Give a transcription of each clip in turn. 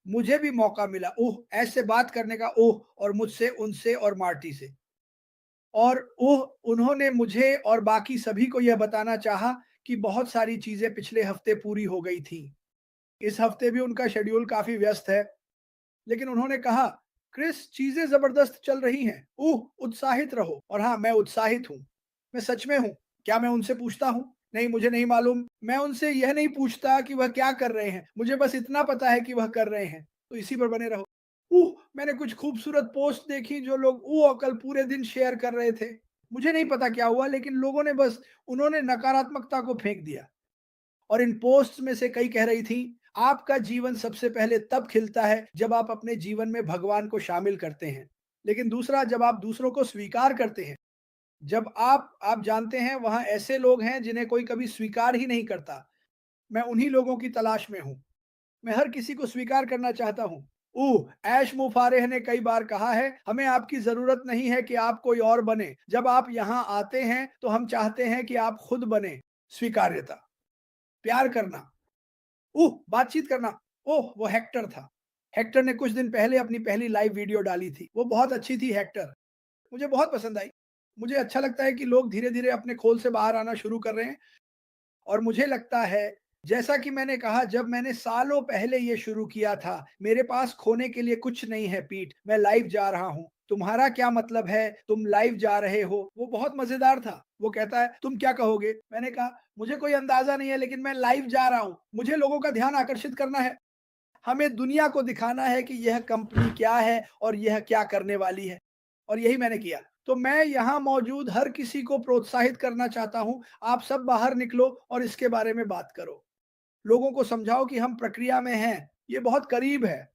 मुझे भी मौका मिला, ओह! ऐसे बात करने का, ओह! और मुझसे, उनसे और मार्टी से। और ओह! उन्होंने मुझे और बाकी सभी को यह बताना चाहा कि बहुत सारी चीज़ें पिछले हफ्ते पूरी हो गई थीं। इस हफ्ते भी उनका शेड्यूल काफ़ी व्यस्त है, लेकिन उन्होंने कहा, "क्रिस, चीज़ें ज़बरदस्त चल रही हैं। ओह! उत्साहित रहो।" और हाँ, मैं उत्साहित हूँ। मैं सच में हूँ। क्या मैं उनसे पूछता हूँ? नहीं, मुझे नहीं मालूम। मैं उनसे यह नहीं पूछता कि वह क्या कर रहे हैं। मुझे बस इतना पता है कि वह कर रहे हैं। तो इसी पर बने रहो। मैंने कुछ खूबसूरत पोस्ट देखी जो लोग कल पूरे दिन शेयर कर रहे थे। मुझे नहीं पता क्या हुआ, लेकिन लोगों ने बस उन्होंने नकारात्मकता को फेंक दिया। और इन पोस्ट्स में से कई कह रही थी, आपका जीवन सबसे पहले तब खिलता है जब आप अपने जीवन में भगवान को शामिल करते हैं। लेकिन दूसरा, जब आप दूसरों को स्वीकार करते हैं। जब आप जानते हैं वहाँ ऐसे लोग हैं जिन्हें कोई कभी स्वीकार ही नहीं करता। मैं उन्हीं लोगों की तलाश में हूँ। मैं हर किसी को स्वीकार करना चाहता हूँ। ऐश मुफारेह ने कई बार कहा है, हमें आपकी ज़रूरत नहीं है कि आप कोई और बने। जब आप यहाँ आते हैं, तो हम चाहते हैं कि आप खुद बने। स्वीकार्यता, प्यार करना, बातचीत करना। वो हेक्टर था। हेक्टर ने कुछ दिन पहले अपनी पहली लाइव वीडियो डाली थी। वो बहुत अच्छी थी हेक्टर। मुझे बहुत पसंद आई। मुझे अच्छा लगता है कि लोग धीरे-धीरे अपने खोल से बाहर आना शुरू कर रहे हैं। और मुझे लगता है, जैसा कि मैंने कहा, जब मैंने सालों पहले ये शुरू किया था, मेरे पास खोने के लिए कुछ नहीं है पीठ, मैं लाइव जा रहा हूँ। तुम्हारा क्या मतलब है, तुम लाइव जा रहे हो? वो बहुत मज़ेदार था। वो कहता है, तुम क्या कहोगे? मैंने कहा, मुझे कोई अंदाज़ा नहीं है, लेकिन मैं लाइव जा रहा हूँ। मुझे लोगों का ध्यान आकर्षित करना है। हमें दुनिया को दिखाना है कि यह कंपनी क्या है और यह क्या करने वाली है। और यही मैंने किया। तो मैं यहाँ मौजूद हर किसी को प्रोत्साहित करना चाहता हूँ, आप सब बाहर निकलो और इसके बारे में बात करो। लोगों को समझाओ कि हम प्रक्रिया में हैं, ये बहुत करीब है।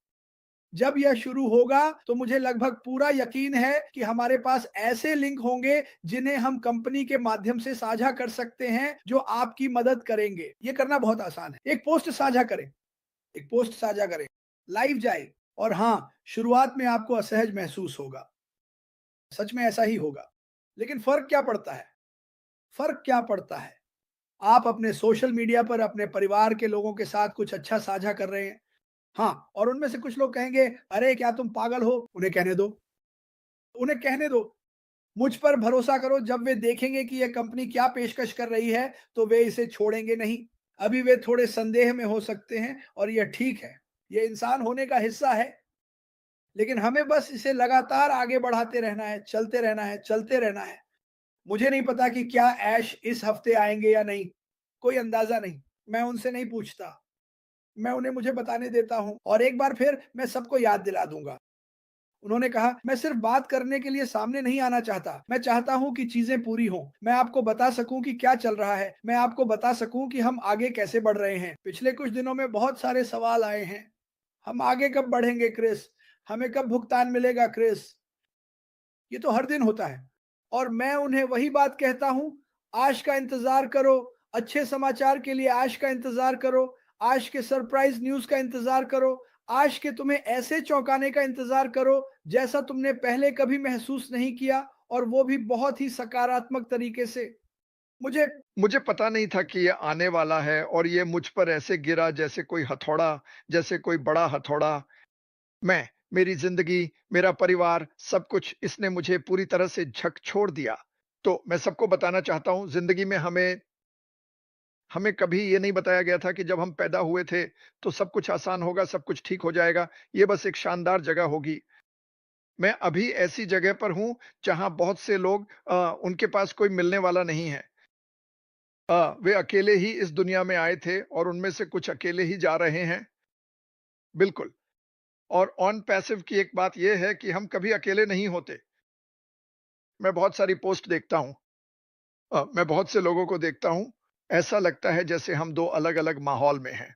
जब यह शुरू होगा तो मुझे लगभग पूरा यकीन है कि हमारे पास ऐसे लिंक होंगे जिन्हें हम कंपनी के माध्यम से साझा कर सकते हैं, जो आपकी मदद करेंगे। ये करना बहुत आसान है। एक पोस्ट साझा करें, लाइव जाए। और हाँ, शुरुआत में आपको असहज महसूस होगा। सच में ऐसा ही होगा। लेकिन फ़र्क क्या पड़ता है? फ़र्क क्या पड़ता है? आप अपने सोशल मीडिया पर अपने परिवार के लोगों के साथ कुछ अच्छा साझा कर रहे हैं। हाँ, और उनमें से कुछ लोग कहेंगे, "अरे! क्या तुम पागल हो?" उन्हें कहने दो। उन्हें कहने दो। मुझ पर भरोसा करो, जब वे देखेंगे कि यह कंपनी क्या पेशकश कर रही है, तो वे इसे छोड़ेंगे नहीं। अभी वे थोड़े संदेह में हो सकते हैं और यह ठीक है। ये इंसान होने का हिस्सा है। लेकिन हमें बस इसे लगातार आगे बढ़ाते रहना है, चलते रहना है, चलते रहना है। मुझे नहीं पता कि क्या ऐश इस हफ्ते आएँगे या नहीं, कोई अंदाज़ा नहीं। मैं उनसे नहीं पूछता, मैं उन्हें मुझे बताने देता हूँ और एक बार फिर मैं सबको याद दिला दूँगा। उन्होंने कहा, "मैं सिर्फ़ बात करने के लिए सामने नहीं आना चाहता, मैं चाहता हूँ कि चीज़ें पूरी हों। मैं आपको बता सकूँ कि क्या चल रहा है, मैं आपको बता सकूँ कि हम आगे कैसे बढ़ रहे हैं। पिछले कुछ दिनों में बहुत सारे सवाल आए हैं। हम आगे कब बढ़ेंगे क्रिस? हमें कब भुगतान मिलेगा क्रिस?" ये तो हर दिन होता है। और मैं उन्हें वही बात कहता हूँ, आज का इंतज़ार करो, अच्छे समाचार के लिए आज का इंतज़ार करो, आज के सरप्राइज़ न्यूज़ का इंतज़ार करो, आज के तुम्हें ऐसे चौंकाने का इंतज़ार करो, जैसा तुमने पहले कभी महसूस नहीं किया, और वो भी बहुत ही सकारात्मक तरीके से। मुझे मुझे पता नहीं था कि ये आने वाला है और ये मुझ पर ऐसे गिरा जैसे कोई हथौड़ा, जैसे कोई बड़ा हथौड़ा। मैं, मेरी ज़िंदगी, मेरा परिवार, सब कुछ इसने मुझे पूरी तरह से झकझोर दिया। तो मैं सबको बताना चाहता हूँ, ज़िंदगी में हमें हमें कभी ये नहीं बताया गया था कि जब हम पैदा हुए थे, तो सब कुछ आसान होगा, सब कुछ ठीक हो जाएगा। ये बस एक शानदार जगह होगी। मैं अभी ऐसी जगह पर हूँ, जहाँ बहुत से लोग उनके पास कोई मिलने वाला नहीं है। वे अकेले ही इस दुनिया में आए थे और उनमें से कुछ अकेले ही जा रहे हैं। बिल्कुल। और ऑन पैसिव की एक बात ये है कि हम कभी अकेले नहीं होते। मैं बहुत सारी पोस्ट देखता हूँ। मैं बहुत से लोगों को देखता हूँ, ऐसा लगता है जैसे हम 2 अलग-अलग माहौल में हैं।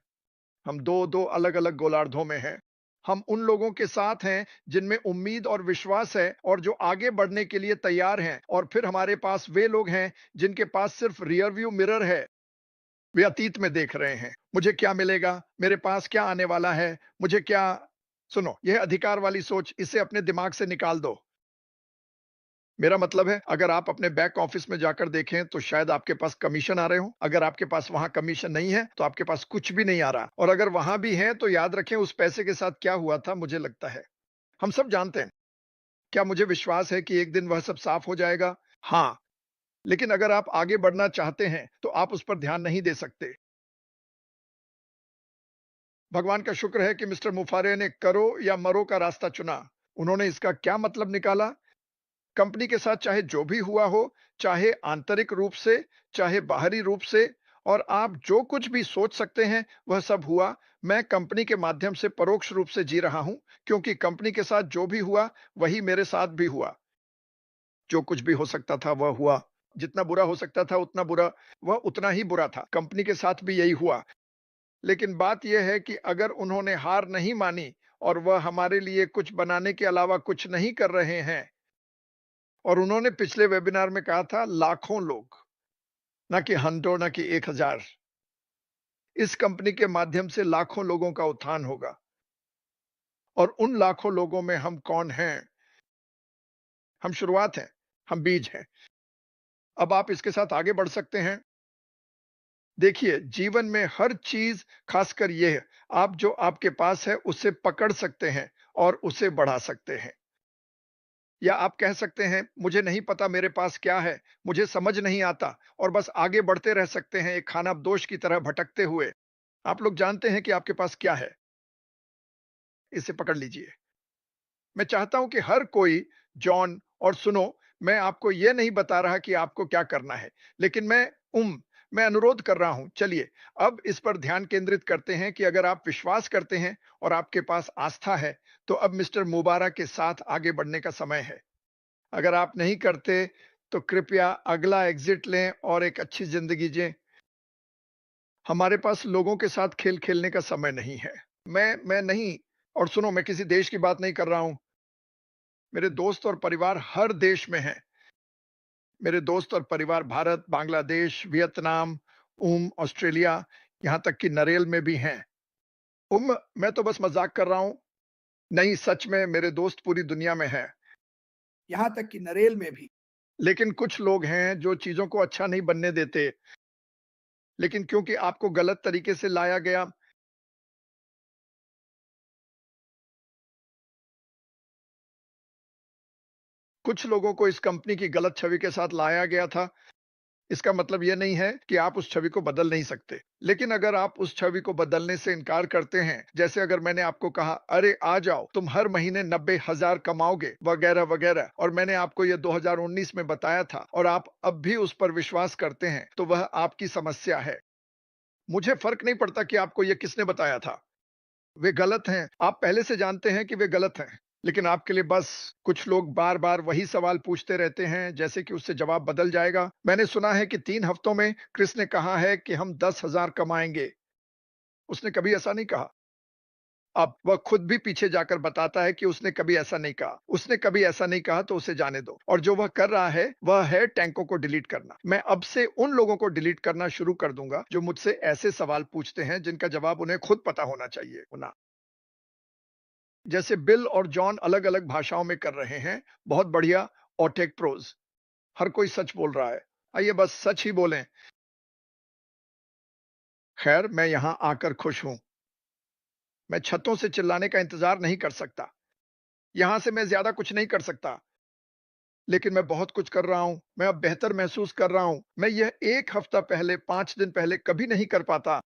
हम 2-2 अलग-अलग गोलार्धों में हैं। हम उन लोगों के साथ हैं जिनमें उम्मीद और विश्वास है और जो आगे बढ़ने के लिए तैयार हैं, और फिर हमारे पास वे लोग हैं जिनके पास सिर्फ रियर व्यू मिरर है। वे अतीत में देख रहे हैं। मुझे क्या मिलेगा? मेरे पास क्या आने वाला है? मुझे क्या सुनो, यह अधिकार वाली सोच, इसे अपने दिमाग से निकाल दो। मेरा मतलब है, अगर आप अपने बैक ऑफिस में जाकर देखें, तो शायद आपके पास कमीशन आ रहे हों। अगर आपके पास वहाँ कमीशन नहीं है, तो आपके पास कुछ भी नहीं आ रहा और अगर वहाँ भी है, तो याद रखें उस पैसे के साथ क्या हुआ था, मुझे लगता है। हम सब जानते हैं। क्या मुझे विश्वास है कि एक दिन वह सब साफ हो जाएगा? हाँ, लेकिन अगर आप आगे बढ़ना चाहते हैं, तो आप उस पर ध्यान नहीं दे सकते। भगवान का शुक्र है कि मिस्टर मुफारे ने करो या मरो का रास्ता चुना। उन्होंने इसका क्या मतलब निकाला? कंपनी के साथ चाहे जो भी हुआ हो, चाहे आंतरिक रूप से, चाहे बाहरी रूप से और आप जो कुछ भी सोच सकते हैं, वह सब हुआ। मैं कंपनी के माध्यम से परोक्ष रूप से जी रहा हूं, क्योंकि कंपनी के साथ जो भी हुआ, वही मेरे साथ भी हुआ। जो कुछ भी हो सकता था, वह हुआ। जितना बुरा हो सकता था, उतना बुरा, वह उतना ही बुरा था। कंपनी के साथ भी यही हुआ। लेकिन बात यह है कि अगर उन्होंने हार नहीं मानी और वह हमारे लिए कुछ बनाने के अलावा कुछ नहीं कर रहे हैं और उन्होंने पिछले वेबिनार में कहा था लाखों लोग, ना कि हंड्रेड, ना कि 1000। इस कंपनी के माध्यम से लाखों लोगों का उत्थान होगा और उन लाखों लोगों में हम कौन हैं? हम शुरुआत हैं, हम बीज हैं। अब आप इसके साथ आगे बढ़ सकते हैं। देखिए, जीवन में हर चीज, खासकर यह, आप जो आपके पास है उसे पकड़ सकते हैं और उसे बढ़ा सकते हैं। या आप कह सकते हैं, मुझे नहीं पता मेरे पास क्या है, मुझे समझ नहीं आता और बस आगे बढ़ते रह सकते हैं एक खानाबदोश की तरह भटकते हुए। आप लोग जानते हैं कि आपके पास क्या है, इसे पकड़ लीजिए। मैं चाहता हूं कि हर कोई, जॉन, और सुनो, मैं आपको यह नहीं बता रहा कि आपको क्या करना है, लेकिन मैं अनुरोध कर रहा हूं, चलिए अब इस पर ध्यान केंद्रित करते हैं कि अगर आप विश्वास करते हैं और आपके पास आस्था है, तो अब मिस्टर मुबारक के साथ आगे बढ़ने का समय है। अगर आप नहीं करते, तो कृपया अगला एग्जिट लें और एक अच्छी जिंदगी जिएं। हमारे पास लोगों के साथ खेल खेलने का समय नहीं है। मैं नहीं, और सुनो, मैं किसी देश की बात नहीं कर रहा हूं। मेरे दोस्त और परिवार हर देश में हैं। मेरे दोस्त और परिवार भारत, बांग्लादेश, वियतनाम, ऑस्ट्रेलिया, यहां तक कि नरेल में भी हैं। मैं तो बस मजाक कर रहा हूं। नहीं, सच में मेरे दोस्त पूरी दुनिया में हैं। यहाँ तक कि नरेल में भी। लेकिन कुछ लोग हैं जो चीजों को अच्छा नहीं बनने देते, लेकिन क्योंकि आपको गलत तरीके से लाया गया, कुछ लोगों को इस कंपनी की गलत छवि के साथ लाया गया था। इसका मतलब यह नहीं है कि आप उस छवि को बदल नहीं सकते। लेकिन अगर आप उस छवि को बदलने से इनकार करते हैं, जैसे अगर मैंने आपको कहा, अरे आ जाओ, तुम हर महीने 90,000 कमाओगे, वगैरह वगैरह, और मैंने आपको यह 2019 में बताया था और आप अब भी उस पर विश्वास करते हैं, तो वह आपकी समस्या है। मुझे फर्क नहीं पड़ता कि आपको यह किसने बताया था। वे गलत हैं। आप पहले से जानते हैं कि वे गलत हैं। लेकिन आपके लिए बस कुछ लोग बार-बार वही सवाल पूछते रहते हैं, जैसे कि उससे जवाब बदल जाएगा। मैंने सुना है कि 3 हफ्तों में क्रिस ने कहा है कि हम 10,000 कमाएँगे। उसने कभी ऐसा नहीं कहा। अब वह खुद भी पीछे जाकर बताता है कि उसने कभी ऐसा नहीं कहा। उसने कभी ऐसा नहीं कहा, तो उसे जाने दो। और जो वह कर रहा है, वह है टैंकों को डिलीट करना। मैं अब से उन लोगों को डिलीट करना शुरू कर दूंगा जो मुझसे ऐसे सवाल पूछते हैं जिनका जवाब उन्हें खुद पता होना चाहिए। होना जैसे बिल और जॉन अलग-अलग भाषाओं में कर रहे हैं। बहुत बढ़िया। और टेक प्रोज। हर कोई सच बोल रहा है। आइए बस सच ही बोलें। खैर, मैं यहां आकर खुश हूं। मैं छतों से चिल्लाने का इंतजार नहीं कर सकता। यहां से मैं ज्यादा कुछ नहीं कर सकता। लेकिन मैं बहुत कुछ कर रहा हूं। मैं अब बेहतर महसूस कर रहा हूं। मैं यह 1 हफ्ता पहले, 5 दिन पहले कभी नहीं कर पाता।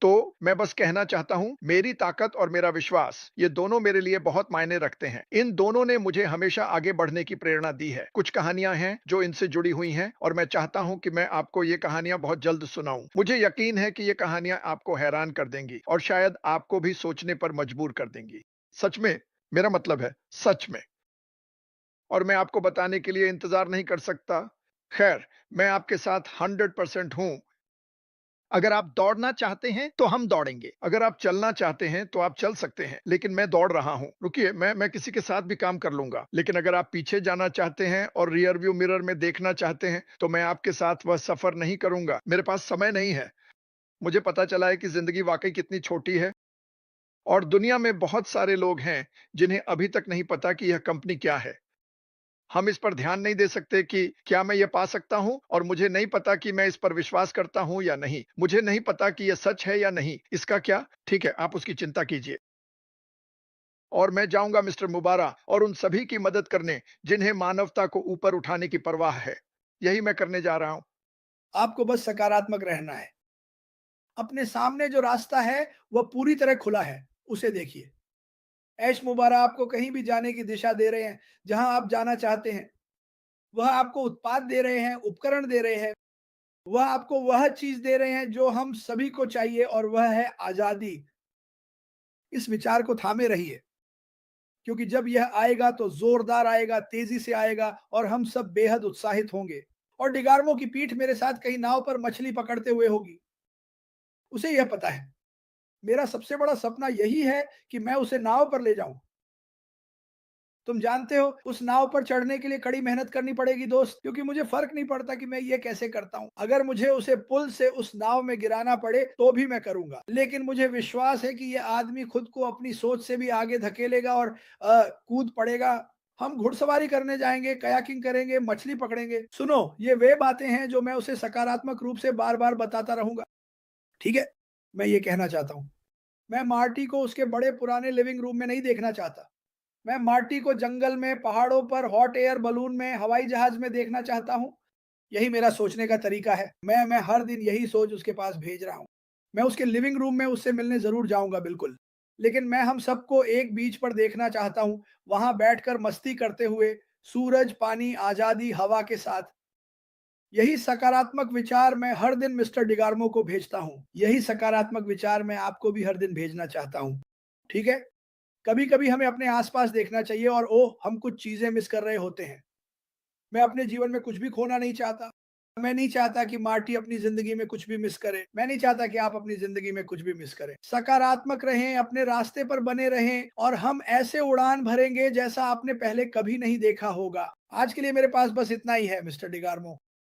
तो मैं बस कहना चाहता हूं, मेरी ताकत और मेरा विश्वास, ये दोनों मेरे लिए बहुत मायने रखते हैं। इन दोनों ने मुझे हमेशा आगे बढ़ने की प्रेरणा दी है। कुछ कहानियां हैं जो इनसे जुड़ी हुई हैं और मैं चाहता हूं कि मैं आपको ये कहानियां बहुत जल्द सुनाऊं। मुझे यकीन है कि ये कहानियां आपको हैरान कर देंगी और शायद आपको भी सोचने पर मजबूर कर देंगी। सच में, मेरा मतलब है सच में। और मैं आपको बताने के लिए इंतजार नहीं कर सकता। खैर, मैं आपके साथ 100% हूं। अगर आप दौड़ना चाहते हैं तो हम दौड़ेंगे। अगर आप चलना चाहते हैं तो आप चल सकते हैं। लेकिन मैं दौड़ रहा हूं। रुकिए, मैं किसी के साथ भी काम कर लूंगा। लेकिन अगर आप पीछे जाना चाहते हैं और रियर व्यू मिरर में देखना चाहते हैं, तो मैं आपके साथ वह सफर नहीं करूंगा। मेरे पास समय नहीं है। मुझे पता चला है कि जिंदगी वाकई कितनी छोटी है और दुनिया में बहुत सारे लोग हैं जिन्हें अभी तक नहीं पता कि यह कंपनी क्या है। हम इस पर ध्यान नहीं दे सकते कि क्या मैं ये पा सकता हूँ और मुझे नहीं पता कि मैं इस पर विश्वास करता हूँ या नहीं। मुझे नहीं पता कि ये सच है या नहीं। इसका क्या? ठीक है, आप उसकी चिंता कीजिए। और मैं जाऊँगा मिस्टर मुबारा और उन सभी की मदद करने, जिन्हें मानवता को ऊपर उठाने की परवाह है। यही मैं करने जा रहा हूँ। आपको बस सकारात्मक रहना है। अपने सामने जो रास्ता है, वह पूरी तरह खुला है, उसे देखिए। ऐश मुबारक आपको कहीं भी जाने की दिशा दे रहे हैं, जहां आप जाना चाहते हैं। वह आपको उत्पाद दे रहे हैं, उपकरण दे रहे हैं। वह आपको वह चीज़ दे रहे हैं जो हम सभी को चाहिए और वह है आज़ादी। इस विचार को थामे रहिए, क्योंकि जब यह आएगा तो ज़ोरदार आएगा, तेज़ी से आएगा और हम सब बेहद उत्साहित होंगे। और डिगार्मो की पीठ मेरे साथ कहीं नाव पर मछली पकड़ते हुए होगी। उसे यह पता है, मेरा सबसे बड़ा सपना यही है कि मैं उसे नाव पर ले जाऊँ। तुम जानते हो, उस नाव पर चढ़ने के लिए कड़ी मेहनत करनी पड़ेगी दोस्त, क्योंकि मुझे फ़र्क नहीं पड़ता कि मैं ये कैसे करता हूँ। अगर मुझे उसे पुल से उस नाव में गिराना पड़े, तो भी मैं करूँगा। लेकिन मुझे विश्वास है कि ये आदमी खुद को अपनी सोच से भी आगे धकेलेगा और कूद पड़ेगा। हम घुड़सवारी करने जाएँगे, कयाकिंग करेंगे, मछली पकड़ेंगे। सुनो, ये वे बातें हैं जो मैं उसे सकारात्मक रूप से बार-बार बताता रहूँगा। ठीक है? मैं ये कहना चाहता हूँ। मैं मार्टी को उसके बड़े पुराने लिविंग रूम में नहीं देखना चाहता। मैं मार्टी को जंगल में, पहाड़ों पर, हॉट एयर बलून में, हवाई जहाज में देखना चाहता हूँ। यही मेरा सोचने का तरीका है। मैं हर दिन यही सोच उसके पास भेज रहा हूँ। मैं उसके लिविंग रूम में उससे मिलने ज़रूर जाऊँगा बिल्कुल। लेकिन मैं हम सबको एक बीच पर देखना चाहता हूँ, वहाँ बैठकर मस्ती करते हुए, सूरज, पानी, आज़ादी, हवा के साथ। यही सकारात्मक विचार मैं हर दिन मिस्टर डिगार्मो को भेजता हूँ। यही सकारात्मक विचार मैं आपको भी हर दिन भेजना चाहता हूँ। ठीक है? कभी-कभी हमें अपने आस-पास देखना चाहिए और ओह! हम कुछ चीज़ें मिस कर रहे होते हैं। मैं अपने जीवन में कुछ भी खोना नहीं चाहता। मैं नहीं चाहता कि मार्टी अपनी ज़िंदगी में कुछ भी मिस करे। मैं नहीं चाहता कि आप अपनी ज़िंदगी में कुछ भी मिस करें। सकारात्मक रहें, अपने रास्ते पर बने रहें और हम ऐसे उड़ान भरेंगे जैसा आपने पहले कभी नहीं देखा होगा। आज के लिए मेरे पास बस इतना ही है मिस्टर डिगार्मो।